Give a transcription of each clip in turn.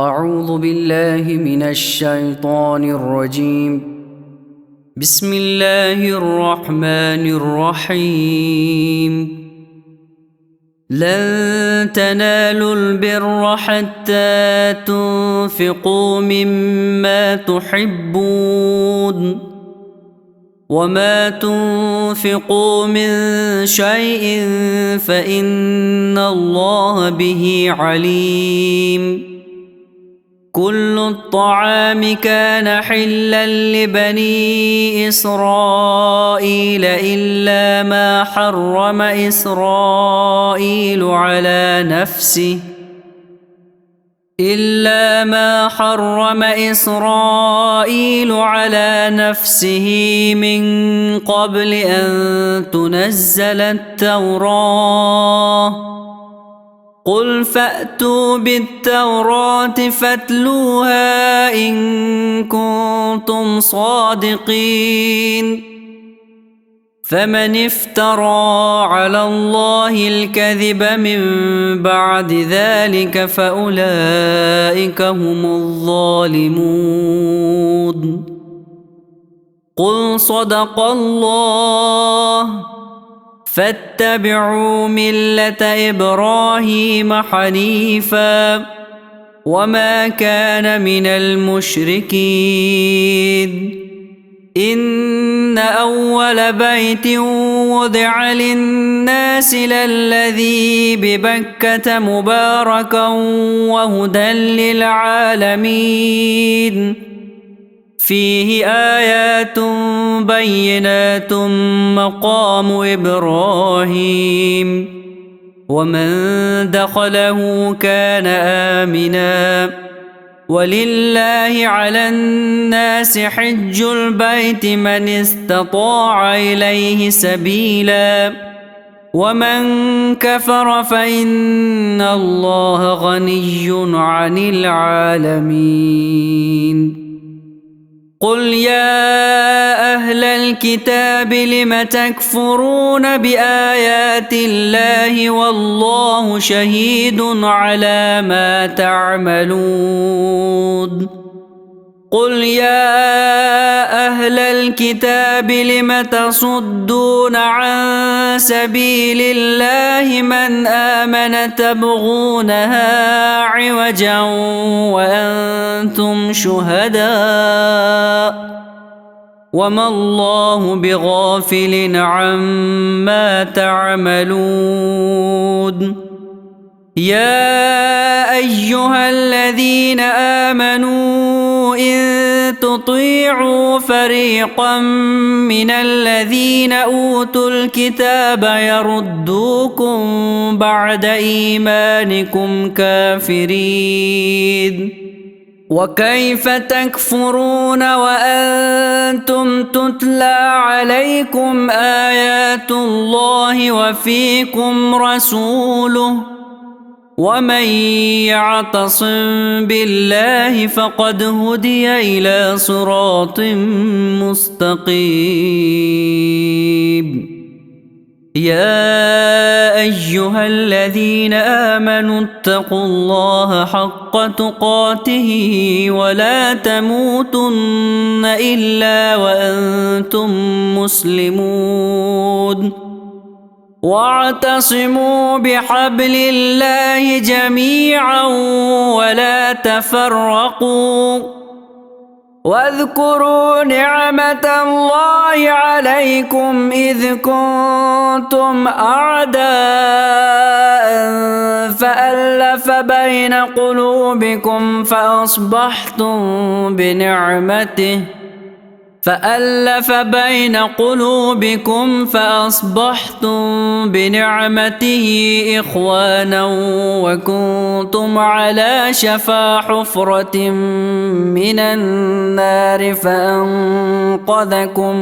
أعوذ بالله من الشيطان الرجيم. بسم الله الرحمن الرحيم. لن تنالوا البر حتى تنفقوا مما تحبون وما تنفقوا من شيء فإن الله به عليم. كل الطعام كان حلا لبني إسرائيل إلا ما حرم إسرائيل على نفسه من قبل أن تنزل التوراة. قل فأتوا بالتوراة فاتلوها إن كنتم صادقين. فمن افترى على الله الكذب من بعد ذلك فأولئك هم الظالمون. قل صدق الله. فاتبعوا ملة إبراهيم حنيفا وما كان من المشركين. إن أول بيت وضع للناس للذي ببكة مباركا وهدى للعالمين. فيه آيات بينات مقام إبراهيم ومن دخله كان آمنا. ولله على الناس حج البيت من استطاع إليه سبيلا ومن كفر فإن الله غني عن العالمين. قل يا أهل الكتاب لم تكفرون بآيات الله والله شهيد على ما تعملون. قل يا أهل الكتاب لم تصدون عن سبيل الله من آمن تبغونها عوجا وأنتم شهداء وما الله بغافل عما تعملون. يا أيها الذين آمنوا إن تطيعوا فريقا من الذين أوتوا الكتاب يردوكم بعد إيمانكم كافرين. وكيف تكفرون وأنتم تتلى عليكم آيات الله وفيكم رسوله ومن يعتصم بالله فقد هدي إلى صراط مستقيم. يا أيها الذين آمنوا اتقوا الله حق تقاته ولا تموتن إلا وأنتم مسلمون. واعتصموا بحبل الله جميعا ولا تفرقوا. واذكروا نعمة الله عليكم إذ كنتم أعداء فألف بين قلوبكم فأصبحتم بنعمته إخوانا وكنتم على شفا حفرة من النار فأنقذكم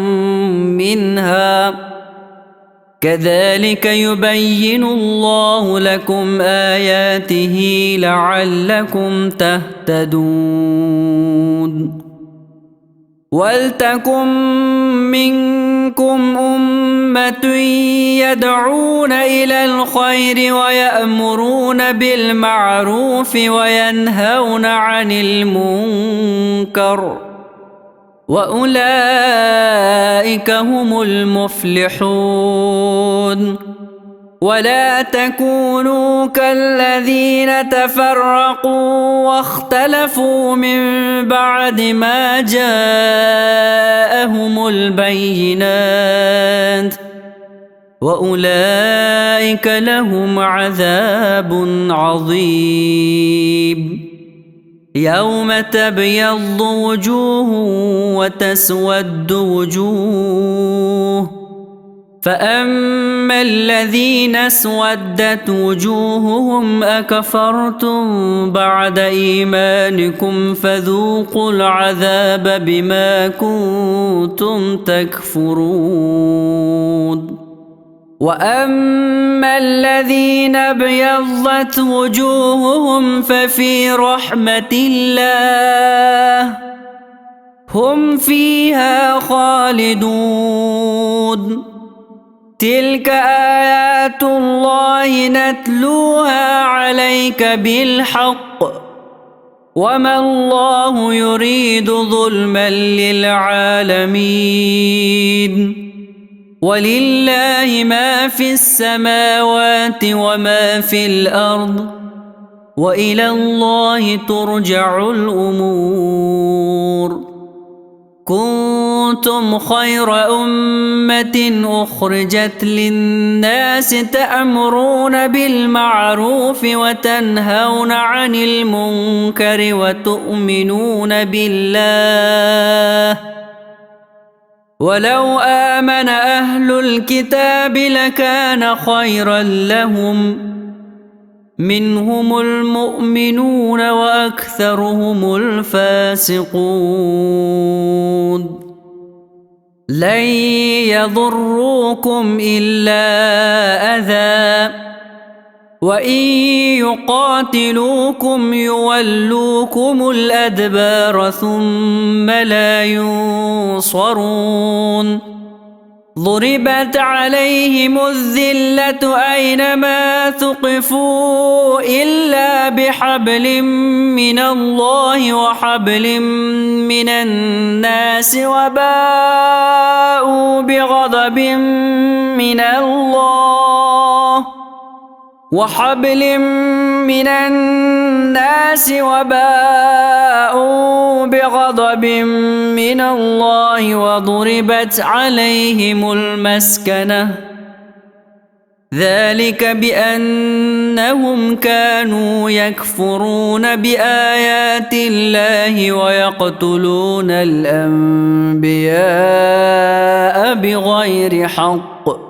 منها. كذلك يبين الله لكم آياته لعلكم تهتدون. ولتكن منكم أمة يدعون إلى الخير ويأمرون بالمعروف وينهون عن المنكر وأولئك هم المفلحون. ولا تكونوا كالذين تفرقوا واختلفوا من بعد ما جاءهم البينات وأولئك لهم عذاب عظيم. يوم تبيض وجوه وتسود وجوه، فأما الذين اسودت وجوههم أكفرتم بعد إيمانكم فذوقوا العذاب بما كنتم تكفرون. وأما الذين ابيضت وجوههم ففي رحمة الله هم فيها خالدون. تلك آيات الله نتلوها عليك بالحق وما الله يريد ظلما للعالمين. ولله ما في السماوات وما في الأرض وإلى الله ترجع الأمور. كنتم خير أمة أخرجت للناس تأمرون بالمعروف وتنهون عن المنكر وتؤمنون بالله. ولو آمن أهل الكتاب لكان خيرا لهم منهم المؤمنون وأكثرهم الفاسقون. لن يضروكم إلا أذى وإن يقاتلوكم يولوكم الأدبار ثم لا ينصرون. ضربت عليهم الذلة أينما ثقفوا إلا بحبل من الله وحبل من الناس وباءوا بغضب من الله وضربت عليهم المسكنة ذلك بأنهم كانوا يكفرون بآيات الله ويقتلون الأنبياء بغير حق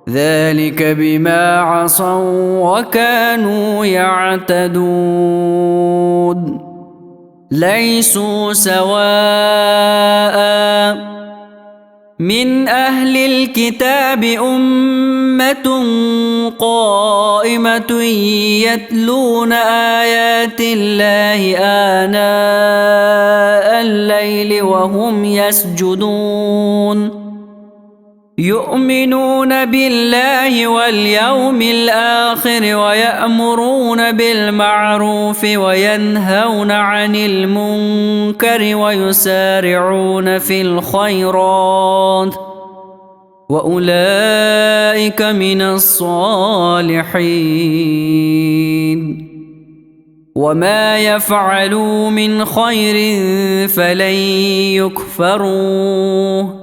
ذلك بما عصوا وكانوا يعتدون. ليسوا سواء من أهل الكتاب أمة قائمة يتلون آيات الله آناء الليل وهم يسجدون يؤمنون بالله واليوم الآخر ويأمرون بالمعروف وينهون عن المنكر ويسارعون في الخيرات وأولئك من الصالحين. وما يفعلوا من خير فلن يكفروه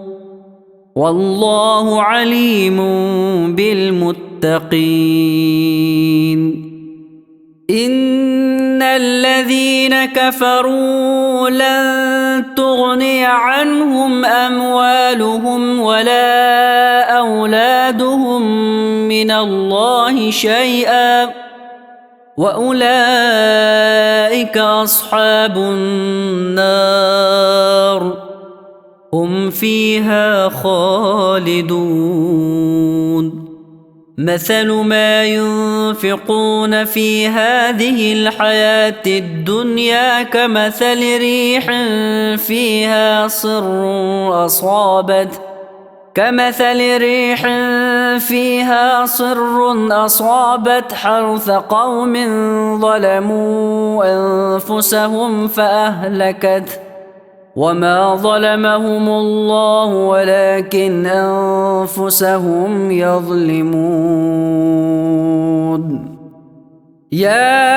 والله عليم بالمتقين. إن الذين كفروا لن تغني عنهم أموالهم ولا أولادهم من الله شيئا وأولئك أصحاب النار هم فيها خالدون. مثل ما ينفقون في هذه الحياة الدنيا كمثل ريح فيها صر أصابت حرث قوم ظلموا أنفسهم فأهلكت وما ظلمهم الله ولكن أنفسهم يظلمون. يا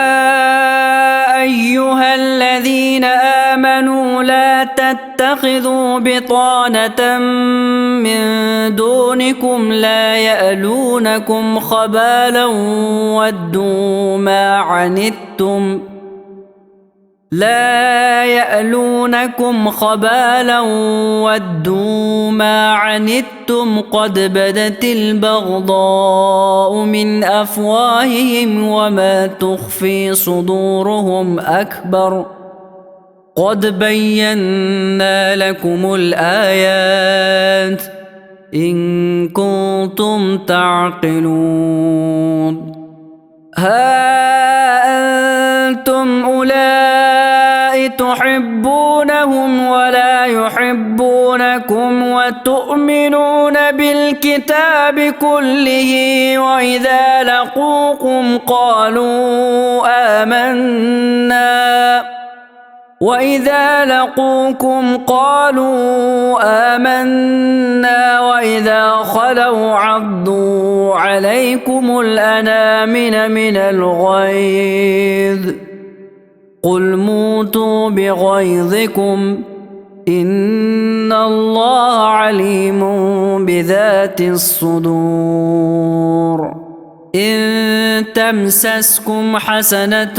أيها الذين آمنوا لا تتخذوا بطانة من دونكم لا يألونكم خبالا ودوا ما عنتم قد بدت البغضاء من أفواههم وما تخفي صدورهم أكبر قد بينا لكم الآيات إن كنتم تعقلون. ها أنتم أولئك تحبونهم ولا يحبونكم وتؤمنون بالكتاب كله وإذا لقوكم قالوا آمنا وإذا خلوا عضوا عليكم الأنامل من الغيظ قل موتوا بغيظكم إن الله عليم بذات الصدور. إن تمسسكم حسنة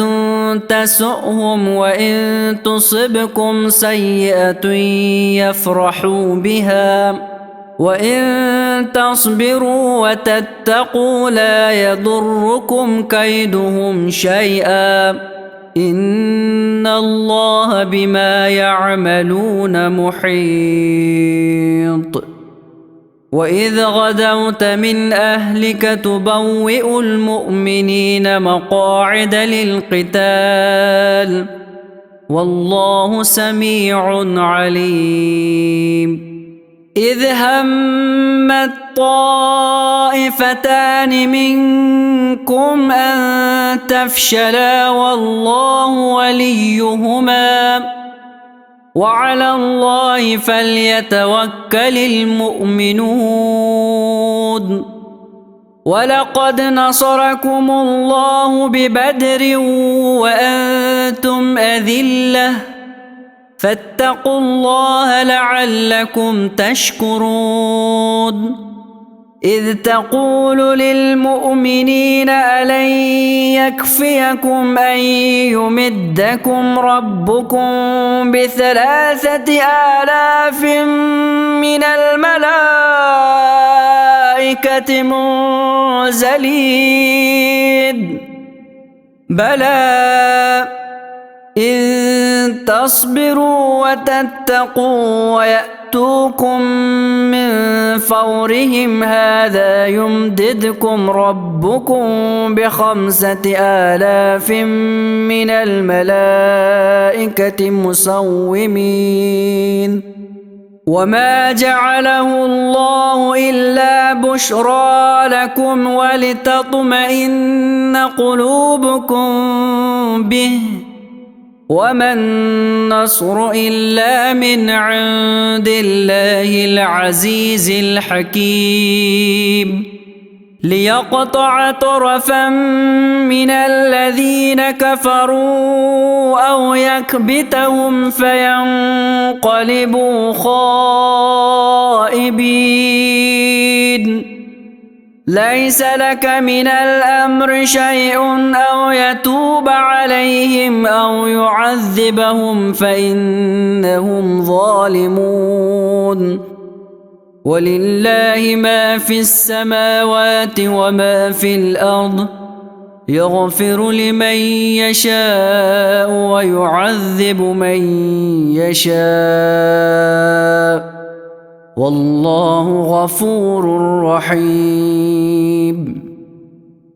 تسؤهم وإن تصبكم سيئة يفرحوا بها وإن تصبروا وتتقوا لا يضركم كيدهم شيئا إن الله بما يعملون محيط. وإذ غدوت من أهلك تبوئ المؤمنين مقاعد للقتال والله سميع عليم. إذ همت طائفتان منكم أن تفشلا والله وليهما وعلى الله فليتوكل المؤمنون. ولقد نصركم الله ببدر وأنتم أذلة فاتقوا الله لعلكم تشكرون. إذ تقول للمؤمنين ألن يكفيكم أن يمدكم ربكم ب3,000 من الملائكة منزلين بلى إن تصبروا وتتقوا ويأتوكم من فورهم هذا يمددكم ربكم ب5,000 من الملائكة مسومين وما جعله الله إلا بشرى لكم ولتطمئن قلوبكم به وما النصر إلا من عند الله العزيز الحكيم ليقطع طرفا من الذين كفروا أو يكبتهم فينقلبوا خائبين. ليس لك من الأمر شيء أو يتوب عليهم أو يعذبهم فإنهم ظالمون. ولله ما في السماوات وما في الأرض يغفر لمن يشاء ويعذب من يشاء والله غفور رحيم.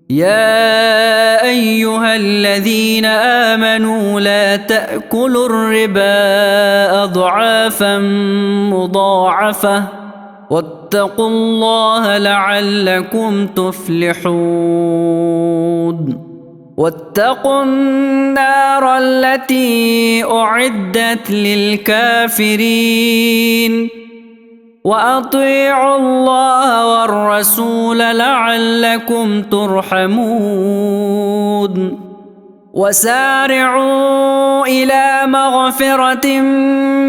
يا أيها الذين آمنوا لا تأكلوا الربا أضعافا مضاعفة واتقوا الله لعلكم تفلحون. واتقوا النار التي أعدت للكافرين وأطيعوا الله والرسول لعلكم ترحمون. وسارعوا إلى مغفرة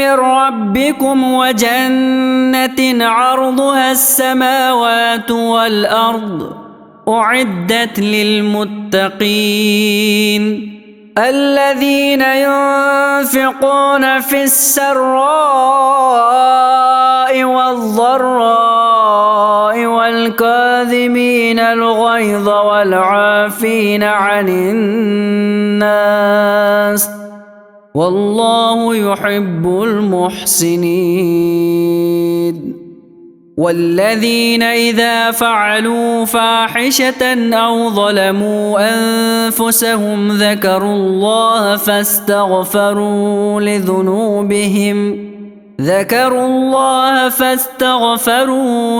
من ربكم وجنة عرضها السماوات والأرض أعدت للمتقين الذين ينفقون في السراء والضراء والكاظمين الغيظ والعافين عن الناس والله يحب المحسنين. والذين إذا فعلوا فاحشة أو ظلموا أنفسهم ذكروا الله فاستغفروا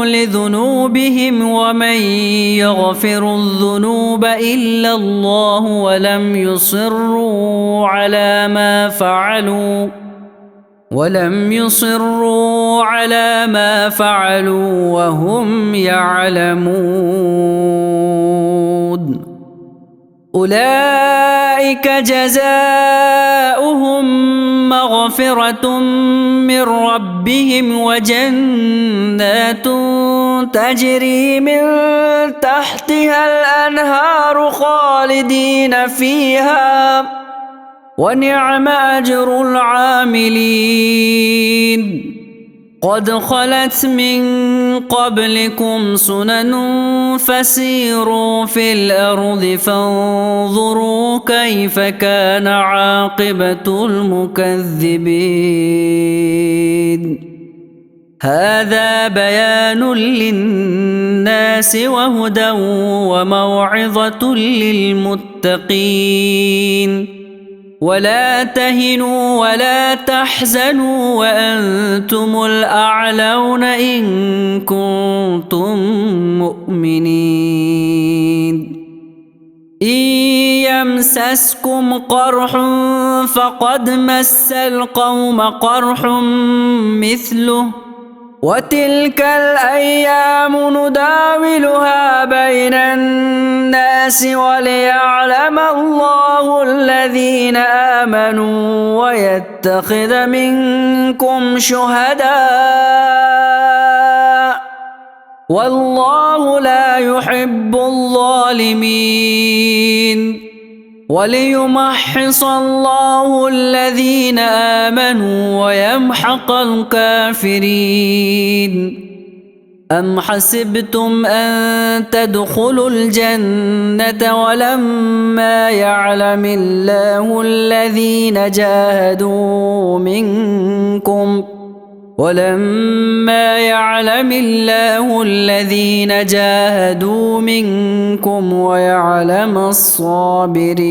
لذنوبهم ومن يغفر الذنوب إلا الله ولم يصروا على ما فعلوا وهم يعلمون. أولئك جزاؤهم مغفرة من ربهم وجنات تجري من تحتها الأنهار خالدين فيها ونعم أجر العاملين. قد خلت من قبلكم سنن فسيروا في الأرض فانظروا كيف كان عاقبة المكذبين. هذا بيان للناس وهدى وموعظة للمتقين. ولا تهنوا ولا تحزنوا وأنتم الأعلون إن كنتم مؤمنين. إن يمسسكم قرح فقد مس القوم قرح مثله وتلك الأيام نداولها بين الناس وليعلم الله الذين آمنوا ويتخذ منكم شهداء والله لا يحب الظالمين. وليمحص الله الذين آمنوا ويمحق الكافرين. أم حسبتم أن تدخلوا الجنة ولما يعلم الله الذين جاهدوا منكم ويعلم الصابرين.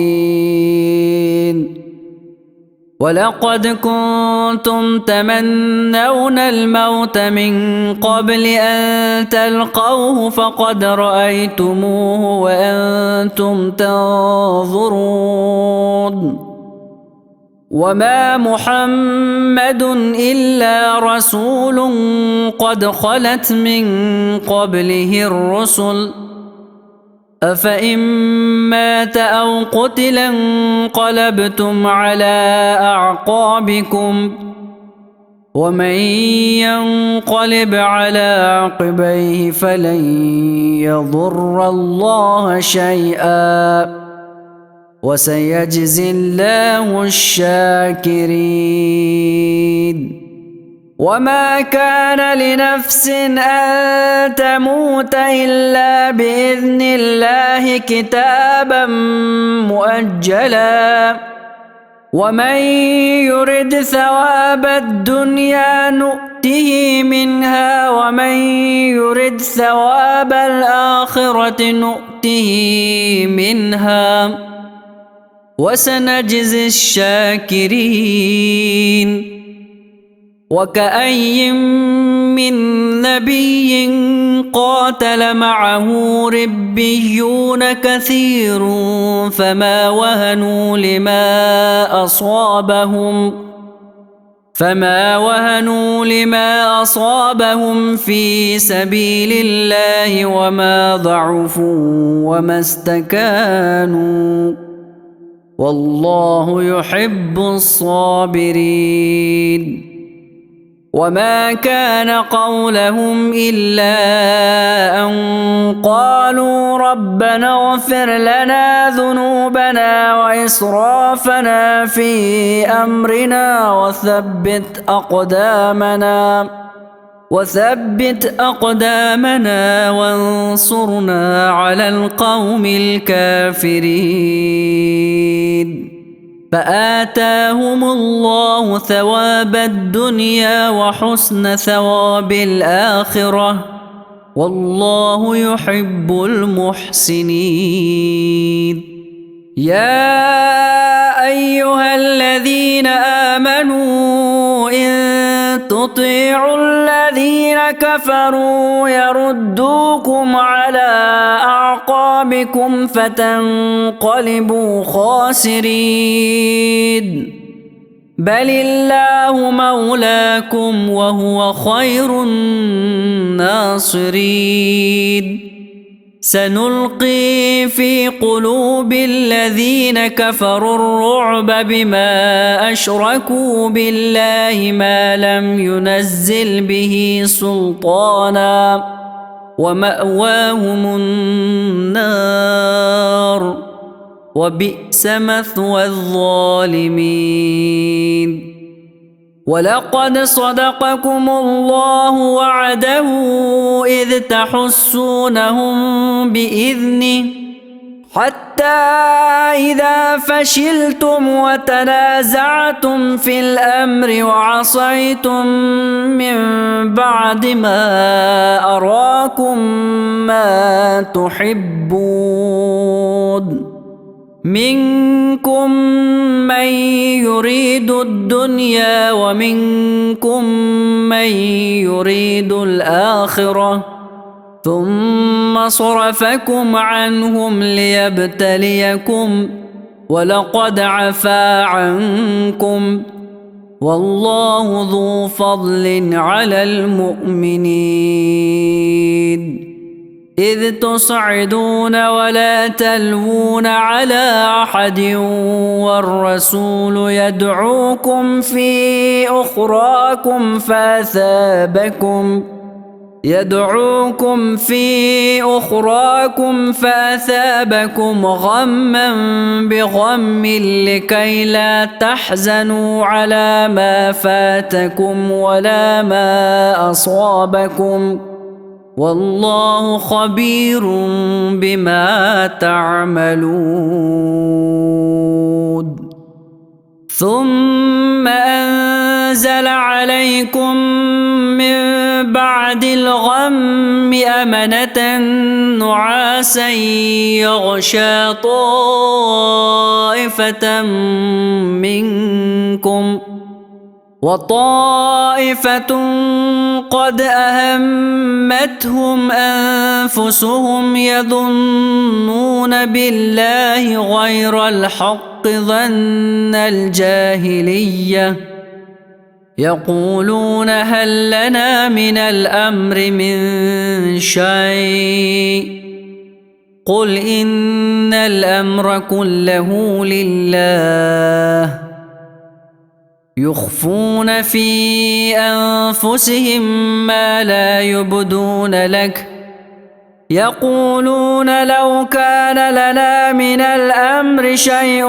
ولقد كنتم تمنون الموت من قبل أن تلقوه فقد رأيتموه وأنتم تنظرون. وما محمد إلا رسول قد خلت من قبله الرسل أفإن مات أو قتل انقلبتم على أعقابكم ومن ينقلب على عقبيه فلن يضر الله شيئا وسيجزي الله الشاكرين. وما كان لنفس أن تموت إلا بإذن الله كتابا مؤجلا ومن يرد ثواب الدنيا نؤته منها ومن يرد ثواب الآخرة نؤته نؤته منها وسنجزي الشاكرين. وكأي من نبي قاتل معه ربيون كثير فما وهنوا لما أصابهم في سبيل الله وما ضعفوا وما استكانوا والله يحب الصابرين. وما كان قولهم إلا أن قالوا ربنا اغفر لنا ذنوبنا وإسرافنا في أمرنا وثبت أقدامنا وانصرنا على القوم الكافرين. فآتاهم الله ثواب الدنيا وحسن ثواب الآخرة والله يحب المحسنين. يا أيها الذين آمنوا إن تطيعوا الذين كفروا يردوكم على أعقابكم فتنقلبوا خاسرين. بل الله مولاكم وهو خير الناصرين. سنلقي في قلوب الذين كفروا الرعب بما أشركوا بالله ما لم ينزل به سلطانا ومأواهم النار وبئس مثوى الظالمين. ولقد صدقكم الله وعده إذ تحسونهم بإذنه حتى إذا فشلتم وتنازعتم في الأمر وعصيتم من بعد ما أراكم ما تحبون منكم من يريد الدنيا ومنكم من يريد الآخرة ثم صرفكم عنهم ليبتليكم ولقد عفا عنكم والله ذو فضل على المؤمنين. إذ تصعدون ولا تلوون على أحد والرسول يدعوكم في أخراكم فأثابكم غما بغم لكي لا تحزنوا على ما فاتكم ولا ما أصابكم والله خبير بما تعملون. ثم أنزل عليكم من بعد الغم أمنة نعاسا يغشى طائفة منكم وطائفة قد أهمتهم أنفسهم يظنون بالله غير الحق ظن الجاهلية يقولون هل لنا من الأمر من شيء قل إن الأمر كله لله يخفون في أنفسهم ما لا يبدون لك يقولون لو كان لنا من الأمر شيء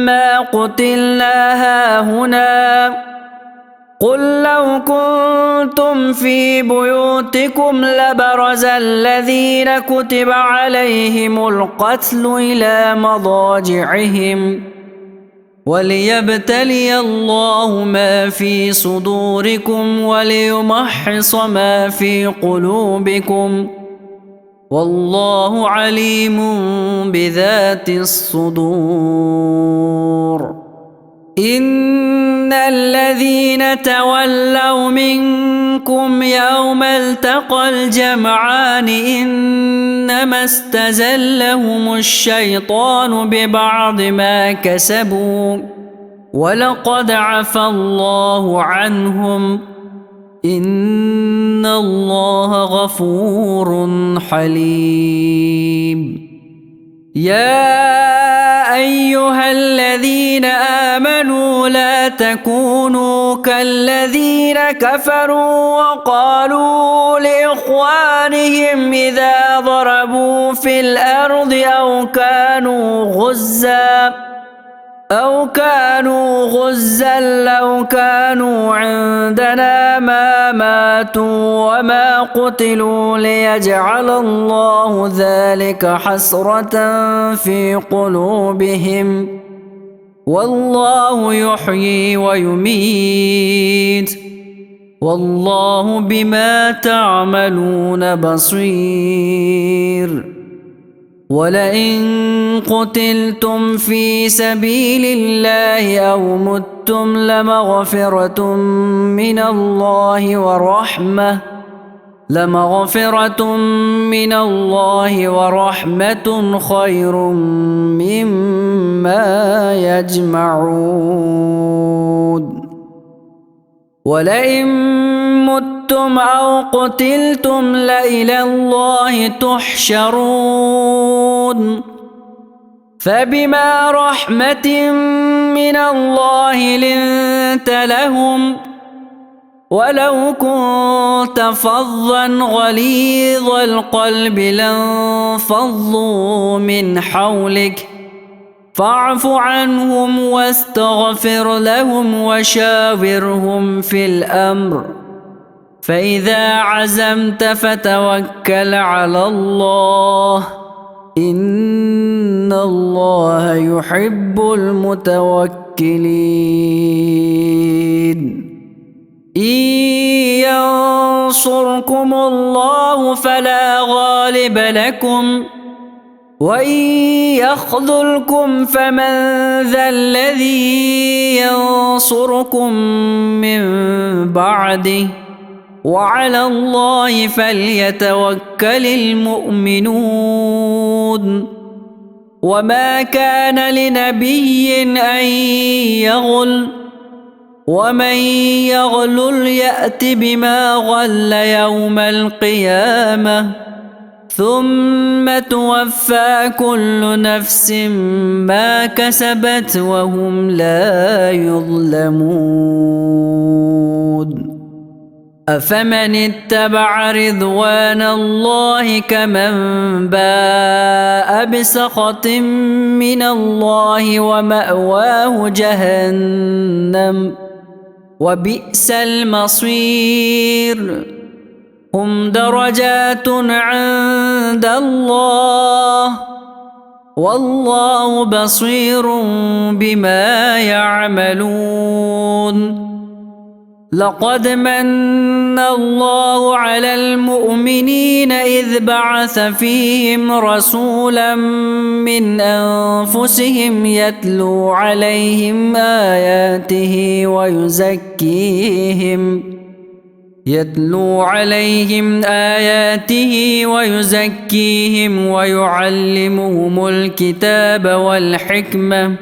ما قتلنا هاهنا قل لو كنتم في بيوتكم لبرز الذين كتب عليهم القتل إلى مضاجعهم وليبتلي الله ما في صدوركم وليمحص ما في قلوبكم والله عليم بذات الصدور. إن الذين تولوا منكم يوم التقى الجمعان إنما استزلهم الشيطان ببعض ما كسبوا ولقد عفى الله عنهم إن الله غفور حليم. يا أيها الذين آمنوا لا تكونوا كالذين كفروا وقالوا لإخوانهم إذا ضربوا في الأرض أو كانوا غزا لو كانوا عندنا ما ماتوا وما قتلوا ليجعل الله ذلك حسرة في قلوبهم والله يحيي ويميت والله بما تعملون بصير. ولئن قتلتم في سبيل الله أو متم لمغفرة من الله ورحمة خير مما يجمعون. ولئن متم أو قتلتم لإلى الله تحشرون. فبما رحمة من الله لنت لهم ولو كنت فظا غليظ القلب لانفضوا من حولك فاعف عنهم واستغفر لهم وشاورهم في الأمر فإذا عزمت فتوكل على الله إن الله يحب المتوكلين. إن ينصركم الله فلا غالب لكم وإن يخذلكم فمن ذا الذي ينصركم من بعده وعلى الله فليتوكل المؤمنون. وما كان لنبي أن يغل ومن يغلل يأت بما غل يوم القيامة ثم توفى كل نفس ما كسبت وهم لا يظلمون. أفمن اتبع رضوان الله كمن باء بسخط من الله ومأواه جهنم وبئس المصير. هم درجات عند الله والله بصير بما يعملون. لقد من الله على المؤمنين إذ بعث فيهم رسولا من أنفسهم يتلو عليهم آياته ويزكيهم ويعلمهم الكتاب والحكمة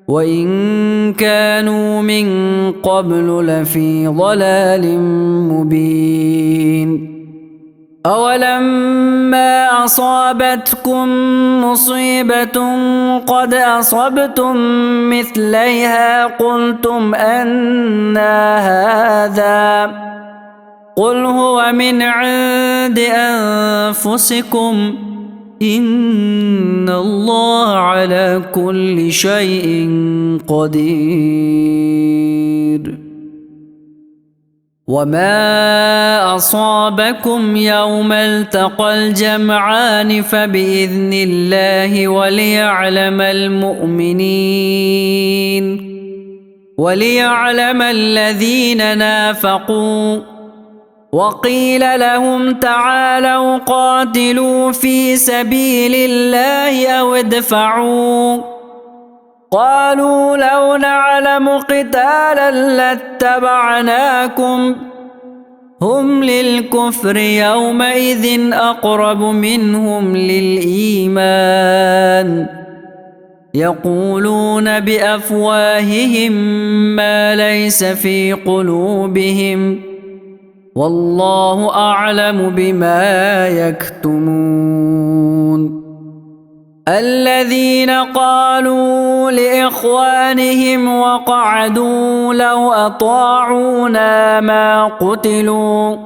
وإن كانوا من قبل لفي ضلال مبين. أولما أصابتكم مصيبة قد أصبتم مثليها قلتم أنى هذا قل هو من عند أنفسكم إن الله على كل شيء قدير. وما أصابكم يوم التقى الجمعان فبإذن الله وليعلم الذين نافقوا وقيل لهم تعالوا قاتلوا في سبيل الله أو ادفعوا قالوا لو نعلم قتالا لاتبعناكم هم للكفر يومئذ أقرب منهم للإيمان يقولون بأفواههم ما ليس في قلوبهم والله أعلم بما يكتمون الذين قالوا لإخوانهم وقعدوا لو أطاعونا ما قتلوا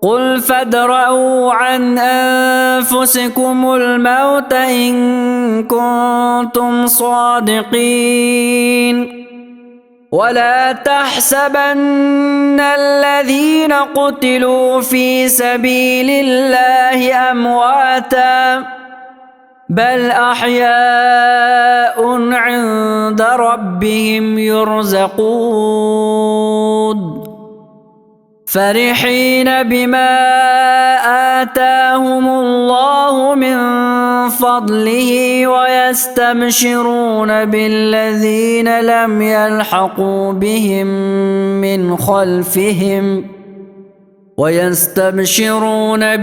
قل فادرءوا عن أنفسكم الموت إن كنتم صادقين ولا تحسبن الذين قتلوا في سبيل الله أمواتا بل أحياء عند ربهم يرزقون فرحين بما آتاهم الله من فضله ويستبشرون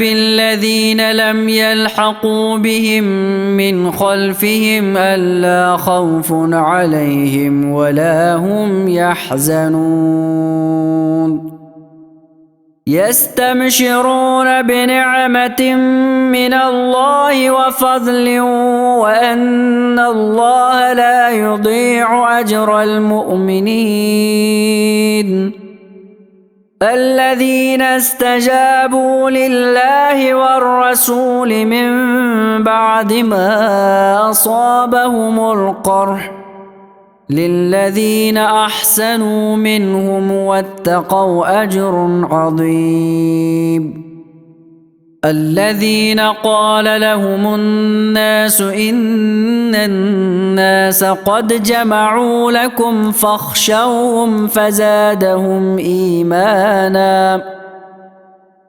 بالذين لم يلحقوا بهم من خلفهم ألا خوف عليهم ولا هم يحزنون يستبشرون بنعمة من الله وفضل وأن الله لا يضيع أجر المؤمنين الذين استجابوا لله والرسول من بعد ما أصابهم القرح للذين أحسنوا منهم واتقوا أجر عظيم الذين قال لهم الناس إن الناس قد جمعوا لكم فاخشوهم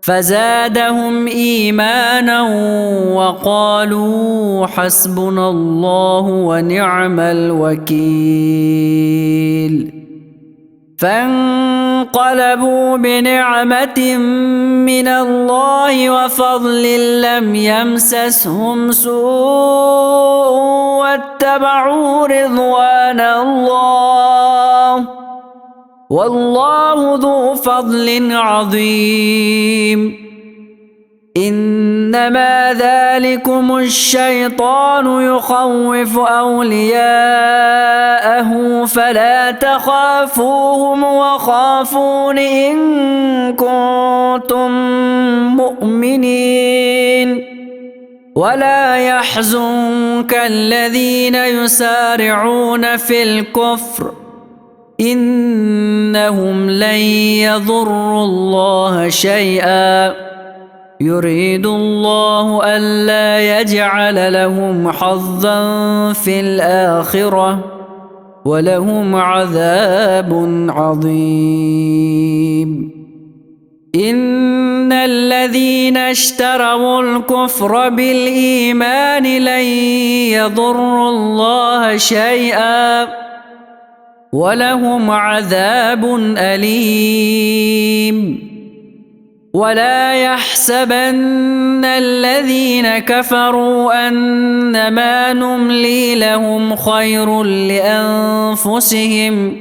فزادهم إيمانا وقالوا حسبنا الله ونعم الوكيل فانقلبوا بنعمة من الله وفضل لم يمسسهم سوء واتبعوا رضوان الله والله ذو فضل عظيم إنما ذلكم الشيطان يخوف أولياءه فلا تخافوهم وخافون إن كنتم مؤمنين ولا يحزنك الذين يسارعون في الكفر إنهم لن يضروا الله شيئا يريد الله ألا يجعل لهم حظا في الآخرة ولهم عذاب عظيم إن الذين اشتروا الكفر بالإيمان لن يضروا الله شيئا ولهم عذاب أليم ولا يحسبن الذين كفروا أنما نملي لهم خير لأنفسهم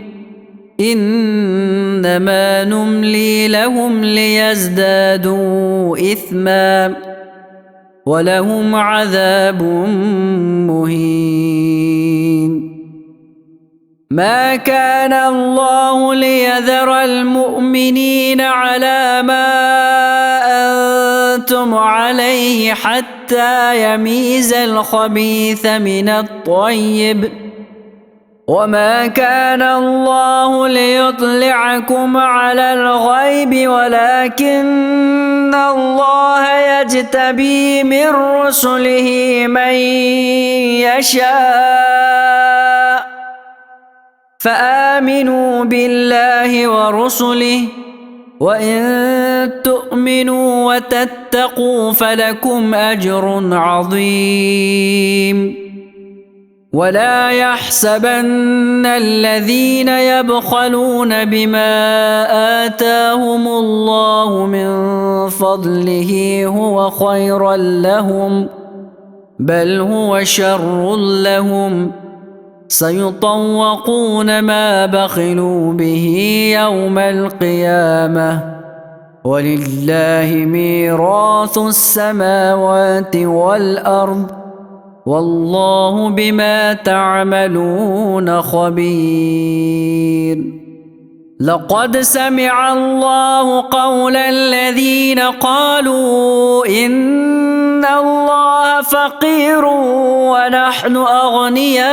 إنما نملي لهم ليزدادوا إثما ولهم عذاب مهين ما كان الله ليذر المؤمنين على ما أنتم عليه حتى يميز الخبيث من الطيب وما كان الله ليطلعكم على الغيب ولكن الله يجتبي من رسله من يشاء فآمنوا بالله ورسله وإن تؤمنوا وتتقوا فلكم أجر عظيم. ولا يحسبن الذين يبخلون بما آتاهم الله من فضله هو خيرا لهم، بل هو شر لهم، سيطوقون ما بخلوا به يوم القيامة، ولله ميراث السماوات والأرض، والله بما تعملون خبير. لقد سمع الله قول الذين قالوا إن الله فقير ونحن أغنياء،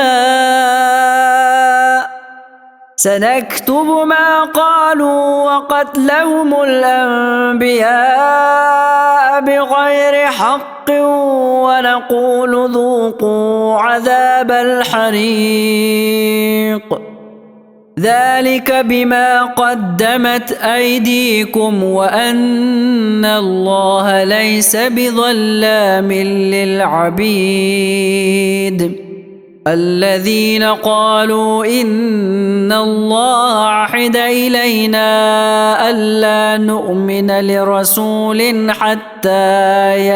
سنكتب ما قالوا وقتلهم الأنبياء بغير حق ونقول ذوقوا عذاب الحريق، ذلك بما قدمت أيديكم وأن الله ليس بظلام للعبيد. الذين قالوا إن الله عهد إلينا ألا نؤمن لرسول حتى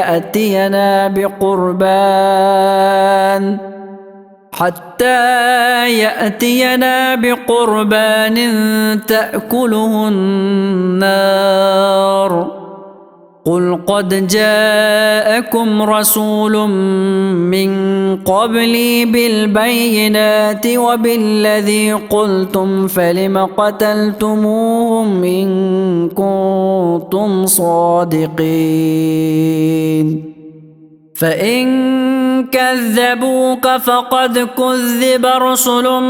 يأتينا بقربان تأكله النار. قل قد جاءكم رسول من قبلي بالبينات وبالذي قلتم فلم قتلتموهم إن كنتم صادقين. فإن كذبوك فقد كذب رسل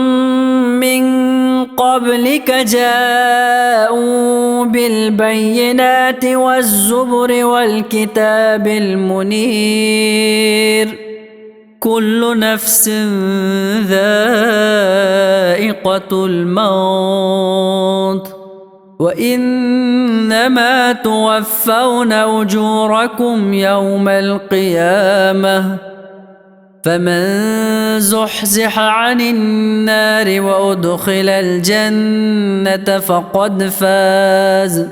من قبلك جاءوا بالبينات والزبر والكتاب المنير، كل نفس ذائقة الموت، وإنما توفون أجوركم يوم القيامة، فمن زحزح عن النار وأدخل الجنة فقد فاز،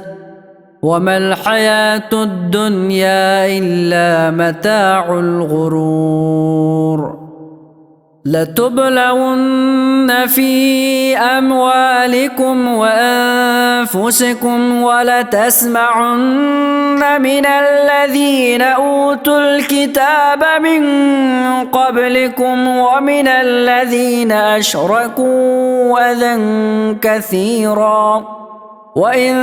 وما الحياة الدنيا إلا متاع الغرور. لتبلون في أموالكم وأنفسكم ولتسمعن من الذين أوتوا الكتاب من قبلكم ومن الذين أشركوا أذى كثيرا، وإن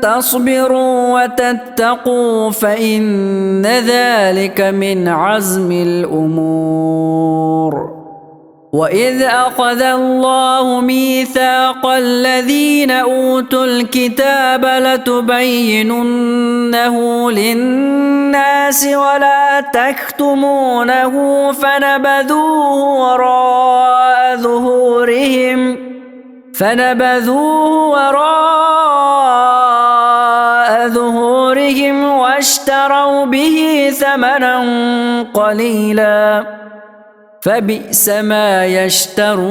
تصبروا وتتقوا فإن ذلك من عزم الأمور. وإذ أخذ الله ميثاق الذين أوتوا الكتاب لتبيننه للناس ولا تكتمونه فنبذوه وراء ظهورهم واشتروا به ثمنا قليلا، فبئس ما يشترون.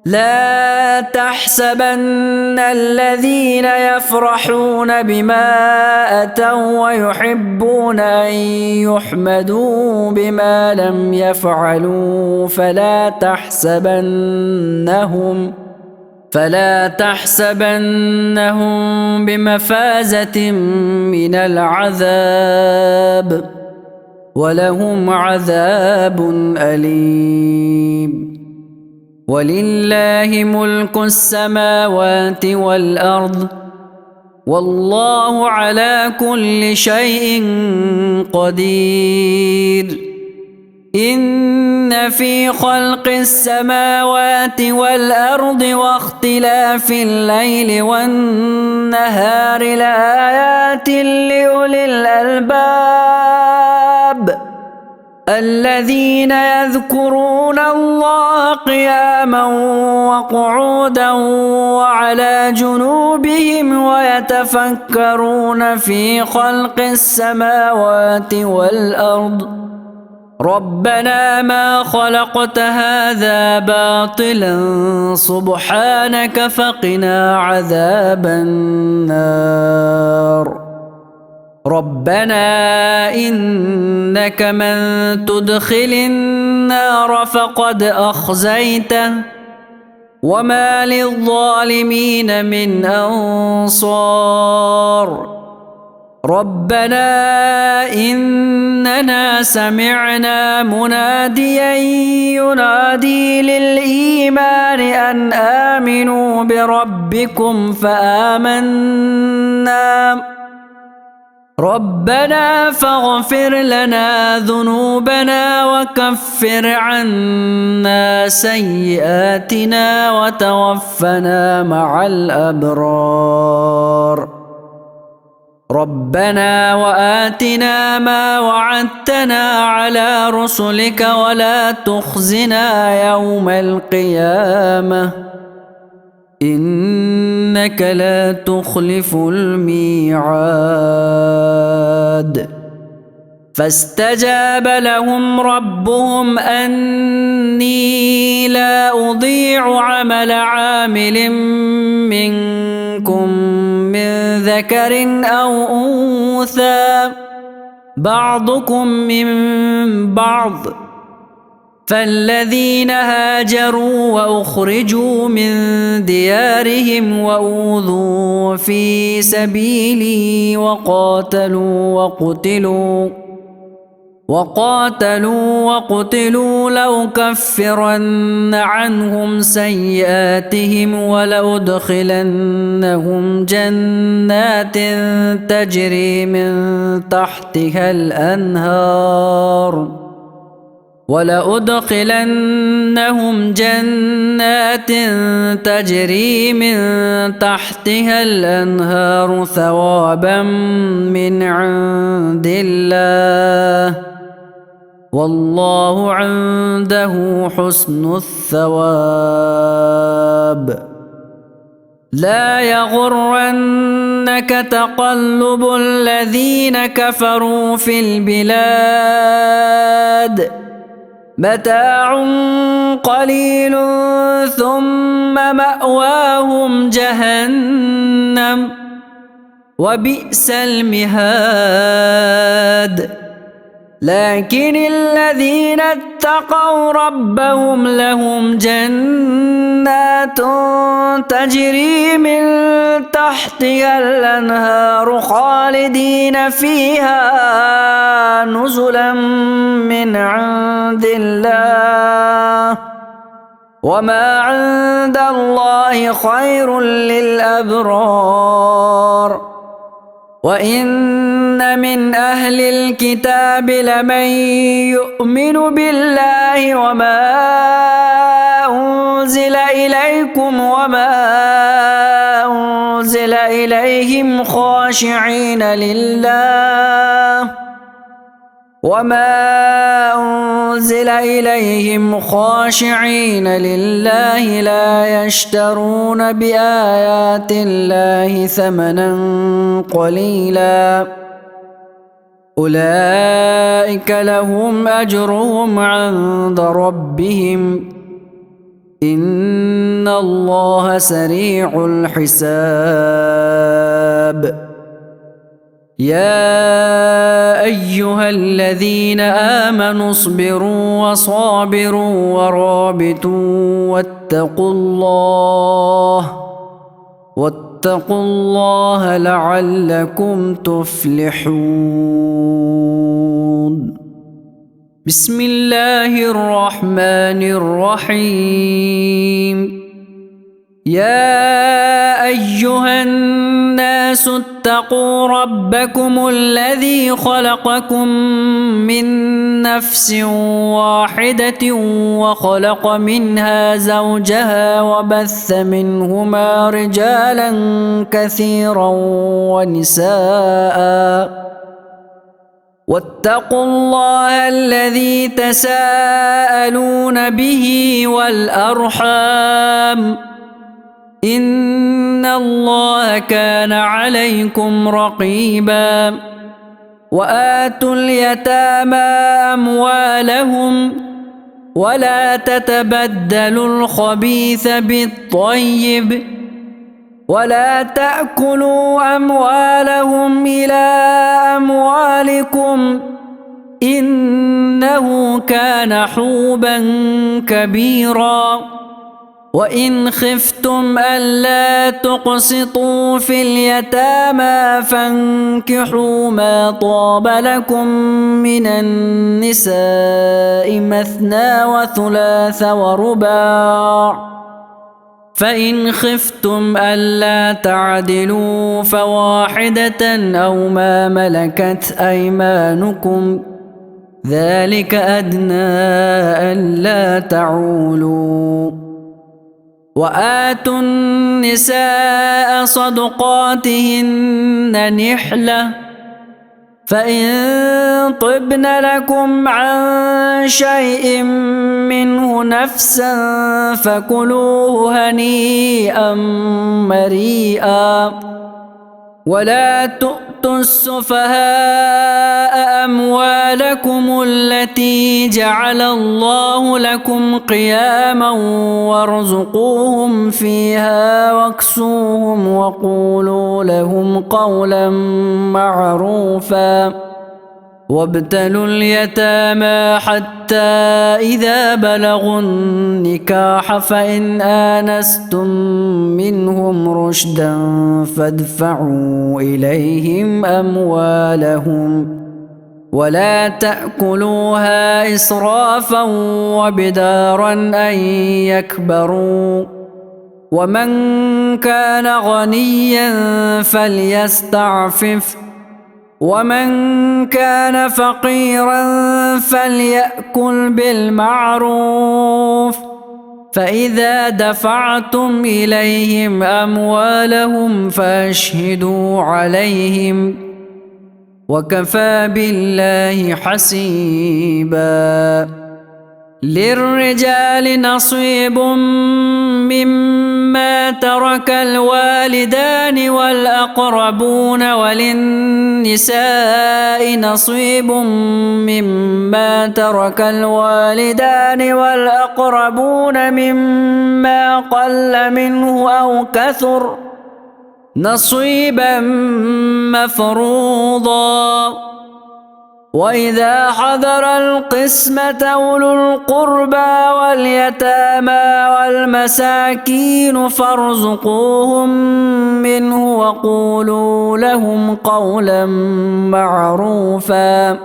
لا تحسبن الذين يفرحون بما أتوا ويحبون أن يحمدوا بما لم يفعلوا فلا تحسبنهم بمفازة من العذاب، ولهم عذاب أليم. ولله ملك السماوات والأرض، والله على كل شيء قدير. إن في خلق السماوات والأرض واختلاف الليل والنهار لآيات لأولي الألباب. الذين يذكرون الله قياما وقعودا وعلى جنوبهم ويتفكرون في خلق السماوات والأرض ربنا ما خلقت هذا باطلا سبحانك فقنا عذاب النار ربنا إنك من تدخل النار فقد أخزيته وما للظالمين من أنصار ربنا إننا سمعنا مناديا ينادي للإيمان أن آمنوا بربكم فآمنا ربنا فاغفر لنا ذنوبنا وكفر عنا سيئاتنا وتوفنا مع الأبرار ربنا وآتنا ما وعدتنا على رسلك ولا تخزنا يوم القيامة إنك لا تخلف الميعاد فاستجاب لهم ربهم أني لا أضيع عمل عامل منكم من ذكر أو أنثى بعضكم من بعض فالذين هاجروا وأخرجوا من ديارهم وأوذوا في سبيلي وقاتلوا وقتلوا لأكفرن عنهم سيئاتهم ولأدخلنهم جنات تجري من تحتها الأنهار ثوابا من عند الله والله عنده حسن الثواب لا يغرنك تقلب الذين كفروا في البلاد متاع قليل ثم مأواهم جهنم وبئس المهاد لكن الذين اتقوا ربهم لهم جنات تجري من تحتها الأنهار خالدين فيها نزلا من عند الله وما عند الله خير للأبرار وإن من أهل الكتاب لمن يؤمن بالله وما أنزل إليكم وما أنزل إليهم خاشعين لله لا يشترون بآيات الله ثمنا قليلا أولئك لهم أجرهم عند ربهم إن الله سريع الحساب يا أيها الذين آمنوا اصبروا وصابروا ورابطوا واتقوا الله لعلكم تفلحون بسم الله الرحمن الرحيم يا أيها الناس اتقوا ربكم الذي خلقكم من نفس واحدة وخلق منها زوجها وبث منهما رجالا كثيرا ونساء واتقوا الله الذي تساءلون به والأرحام إن الله كان عليكم رقيبا وآتوا اليتامى أموالهم ولا تتبدلوا الخبيث بالطيب ولا تأكلوا أموالهم إلى أموالكم إنه كان حوبا كبيرا وإن خفتم ألا تقسطوا في اليتامى فانكحوا ما طاب لكم من النساء مثنى وثلاث ورباع فإن خفتم ألا تعدلوا فواحدة أو ما ملكت أيمانكم ذلك أدنى ألا تعولوا وآتوا النساء صدقاتهن نحلة فإن طبن لكم عن شيء منه نفسا فكلوه هنيئا مريئا ولا تؤتوا السفهاء أموالكم التي جعل الله لكم قياما وارزقوهم فيها واكسوهم وقولوا لهم قولا معروفا وابتلوا اليتامى حتى إذا بلغوا النكاح فإن آنستم منهم رشدا فادفعوا إليهم أموالهم ولا تأكلوها إسرافا وبدارا أن يكبروا ومن كان غنيا فليستعفف ومن كان فقيرا فليأكل بالمعروف فإذا دفعتم إليهم أموالهم فأشهدوا عليهم وكفى بالله حسيبا للرجال نصيب مما ترك الوالدان والأقربون وللنساء نصيب مما ترك الوالدان والأقربون مما قل منه أو كثر نصيبا مفروضا وإذا حضر القسمة أولو القربى واليتامى والمساكين فارزقوهم منه وقولوا لهم قولا معروفا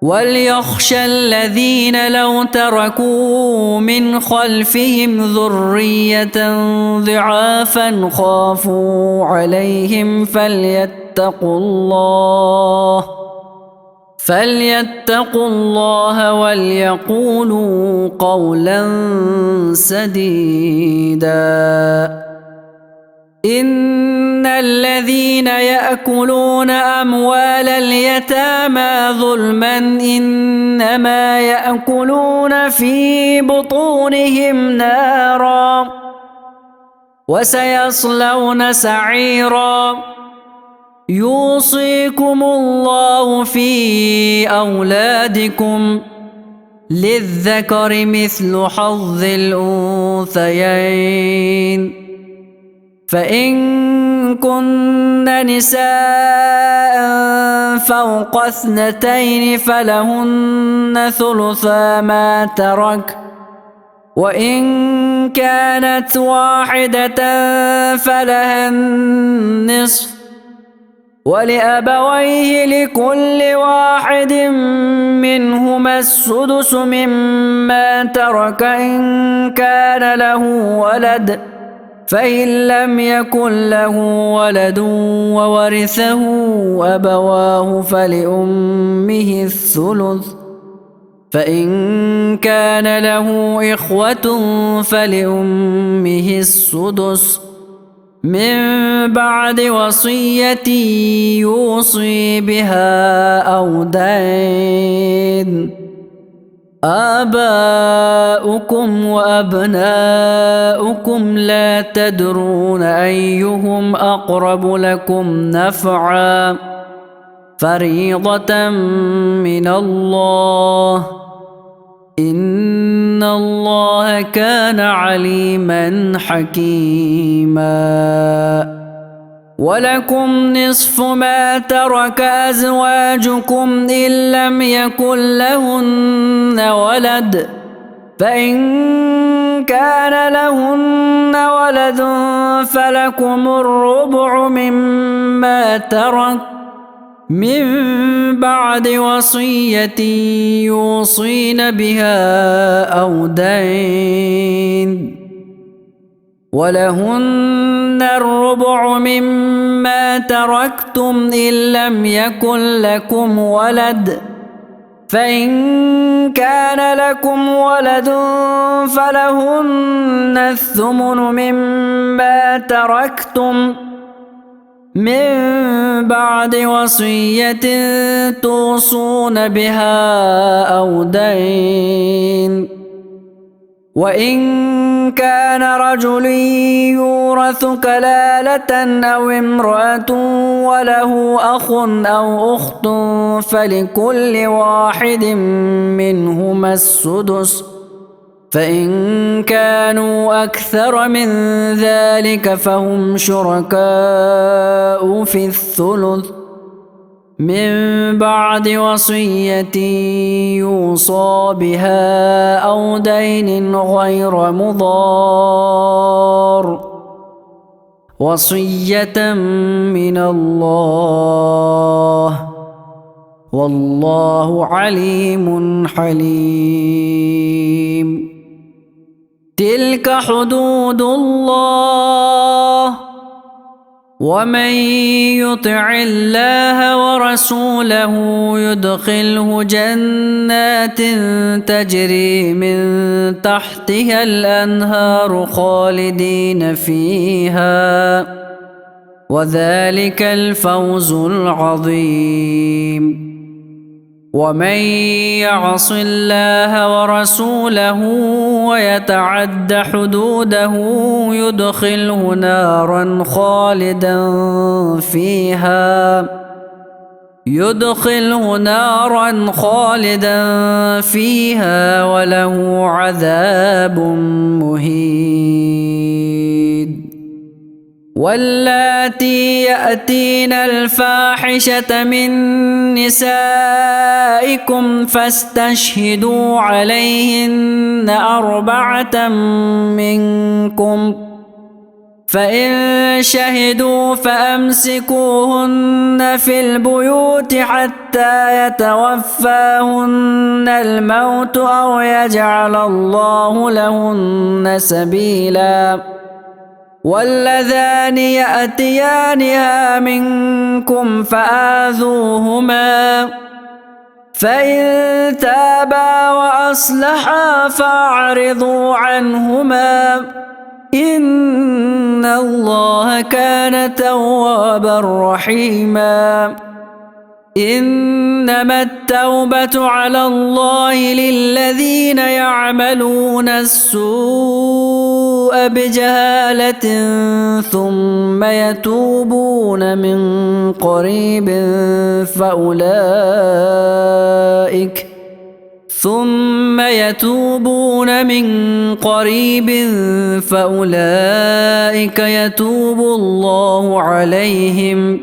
وليخشى الذين لو تركوا من خلفهم ذرية ضعافا خافوا عليهم فليتقوا الله وليقولوا قولا سديدا إن الذين يأكلون أموال اليتامى ظلما إنما يأكلون في بطونهم نارا وسيصلون سعيرا يوصيكم الله في أولادكم للذكر مثل حظ الأنثيين فإن كن نساء فوق 2 فلهن ثلثا ما ترك وإن كانت واحدة فلها النصف ولأبويه لكل واحد منهما السدس مما ترك إن كان له ولد فإن لم يكن له ولد وورثه أبواه فلأمه الثلث فإن كان له إخوة فلأمه السدس من بعد وصية يوصي بها أو دين. آباؤكم وأبناؤكم لا تدرون أيهم أقرب لكم نفعا فريضة من الله إن الله كان عليما حكيما. ولكم نصف ما ترك أزواجكم إن لم يكن لهن ولد فإن كان لهن ولد فلكم الربع مما ترك من بعد وصية يوصين بها أو دين. ولهن الربع مما تركتم إن لم يكن لكم ولد فإن كان لكم ولد فلهن الثمن مما تركتم من بعد وصية توصون بها أو دين. وإن كان رجل يورث كلالة أو امرأة وله أخ أو أخت فلكل واحد منهما السدس فإن كانوا أكثر من ذلك فهم شركاء في الثلث من بعد وصية يوصى بها أو دين غير مضار وصية من الله والله عليم حليم. تلك حدود الله ومن يطع الله ورسوله يدخله جنات تجري من تحتها الأنهار خالدين فيها وذلك الفوز العظيم. ومن يعص الله ورسوله ويتعد حدوده يدخله نارا خالدا فيها وله عذاب مهين. واللاتي يأتين الفاحشة من نسائكم فاستشهدوا عليهن 4 منكم فإن شهدوا فأمسكوهن في البيوت حتى يتوفاهن الموت أو يجعل الله لهن سبيلا. واللذان يأتيانها منكم فآذوهما فإن تابا وأصلحا فأعرضوا عنهما إن الله كان توابا رحيما. إنما التوبة على الله للذين يعملون السوء بجهالة ثم يتوبون من قريب فأولئك يتوب الله عليهم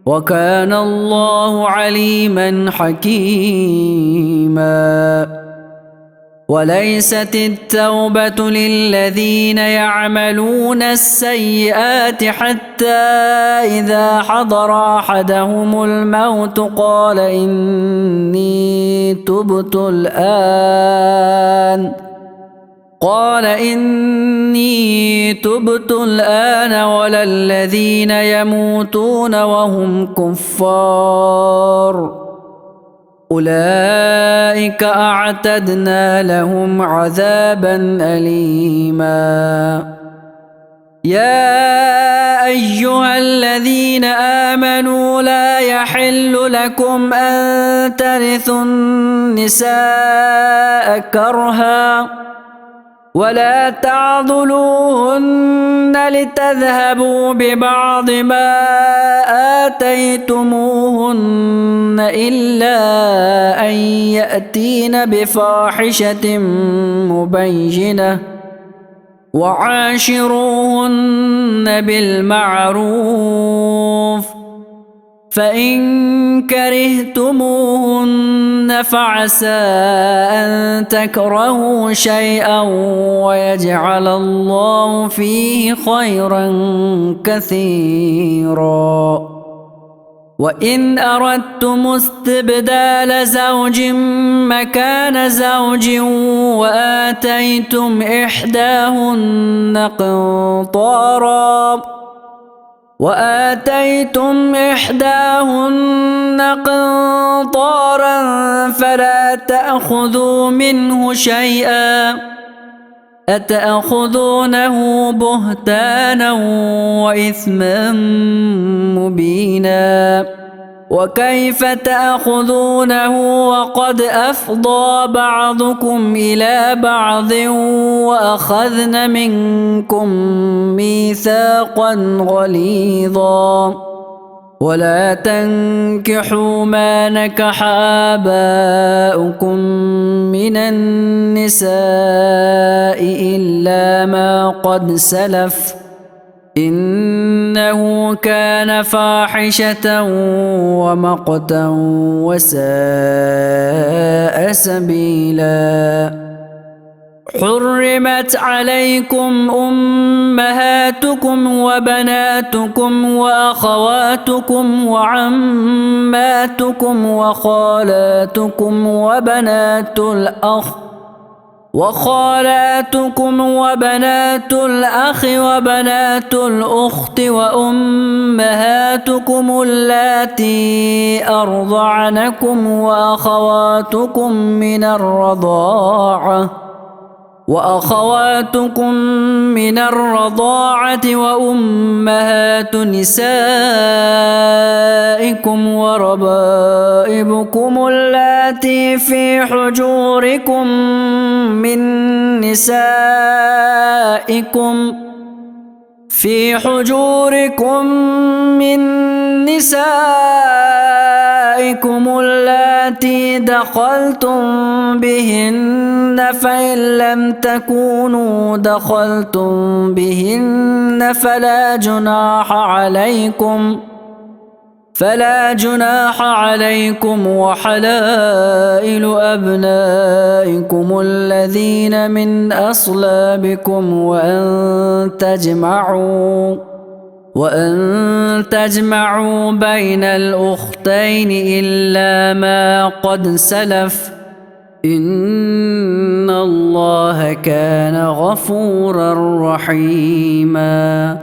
وكان الله عليما حكيما. وليست التوبة للذين يعملون السيئات حتى إذا حضر أحدهم الموت قال إني تبت الآن ولا الذين يموتون وهم كفار أولئك أعتدنا لهم عذابا أليما. يا أيها الذين آمنوا لا يحل لكم أن ترثوا النساء كرها ولا تعضلوهن لتذهبوا ببعض ما آتيتموهن إلا أن يأتين بفاحشة مبينة وعاشروهن بالمعروف فإن كرهتموهن فعسى أن تكرهوا شيئا ويجعل الله فيه خيرا كثيرا وإن أردتم استبدال زوج مكان زوج وآتيتم إحداهن قنطارا فلا تأخذوا منه شيئا أتأخذونه بهتانا وإثما مبينا وكيف تأخذونه وقد أفضى بعضكم إلى بعض وأخذن منكم ميثاقا غليظا ولا تنكحوا ما نكح آباؤكم من النساء إلا ما قد سلف إنه كان فاحشة ومقتا وساء سبيلا حرمت عليكم أمهاتكم وبناتكم وأخواتكم وعماتكم وخالاتكم وبنات الأخ وبنات الأخت وأمهاتكم اللاتي أرضعنكم وأخواتكم من الرضاعة وأمهات نسائكم وربائبكم اللاتي في حجوركم من نسائكم اللاتي دخلتم بهن فإن لم تكونوا دخلتم بهن فلا جناح عليكم وحلائل أبنائكم الذين من أصلابكم وأن تجمعوا بين الأختين إلا ما قد سلف إن الله كان غفورا رحيما